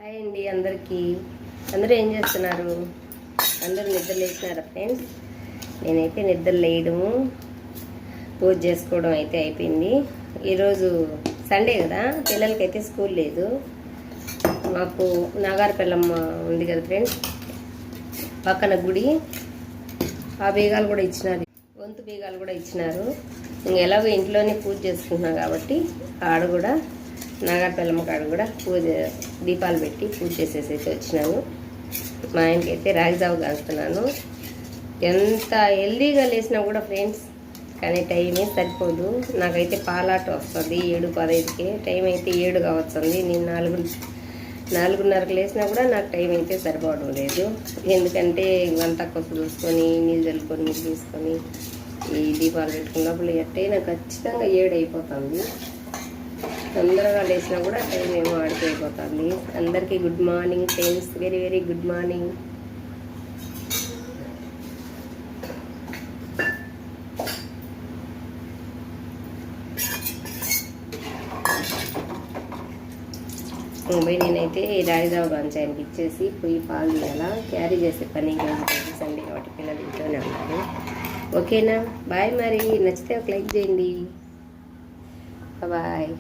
Hi అండి అందరికీ. అందరూ ఏం చేస్తున్నారు? అందరూ నిద్ర లేచినారా ఫ్రెండ్స్? నేనైతే నిద్ర లేయడము పూజ చేసుకోవడం అయితే అయిపోయింది. ఈరోజు సండే కదా, పిల్లలకైతే స్కూల్ లేదు. మాకు నాగారపల్లమ్మ ఉంది కదా ఫ్రెండ్స్, పక్కన గుడి. ఆ బీగాలు కూడా ఇచ్చినారు, వంతు బీగాలు కూడా ఇచ్చినారు. ఎలాగో ఇంట్లోనే పూజ చేసుకుంటున్నాం కాబట్టి ఆడ కూడా నాగారపల్లమ్మ కాడ కూడా పూజ దీపాలు పెట్టి పూజ చేసేసి అయితే వచ్చినాను. మా ఆయనకైతే రాగిజావు కాస్తున్నాను. ఎంత హెల్దీగా లేసినా కూడా ఫ్రెండ్స్, కానీ టైమే సరిపోదు. నాకైతే పాలాట వస్తుంది 7:15కి, టైం అయితే 7 కావస్తుంది. నేను 4:30కి లేసినా కూడా నాకు టైం అయితే సరిపోవడం లేదు. ఎందుకంటే వంట కొసు చూసుకొని నీళ్ళు చల్లుకొని నీళ్ళు తీసుకొని ఈ దీపాలు పెట్టుకున్నప్పుడు ఎట్టయినా ఖచ్చితంగా 7 అయిపోతుంది. తొందరగా లేచినా కూడా టైం ఏమో ఆడిపోయిపోతుంది. అందరికీ good morning friends, very very good morning. పోయి నేనైతే రాగిజావ ఆయనకి ఇచ్చేసి పోయి పాలు తీయాలా, క్యారీ చేసే పని సండే కాబట్టి పిల్లలు ఇంట్లోనే ఉన్నారు. ఓకేనా, బాయ్. మరి నచ్చితే ఒక లైక్ చేయండి. బాయ్.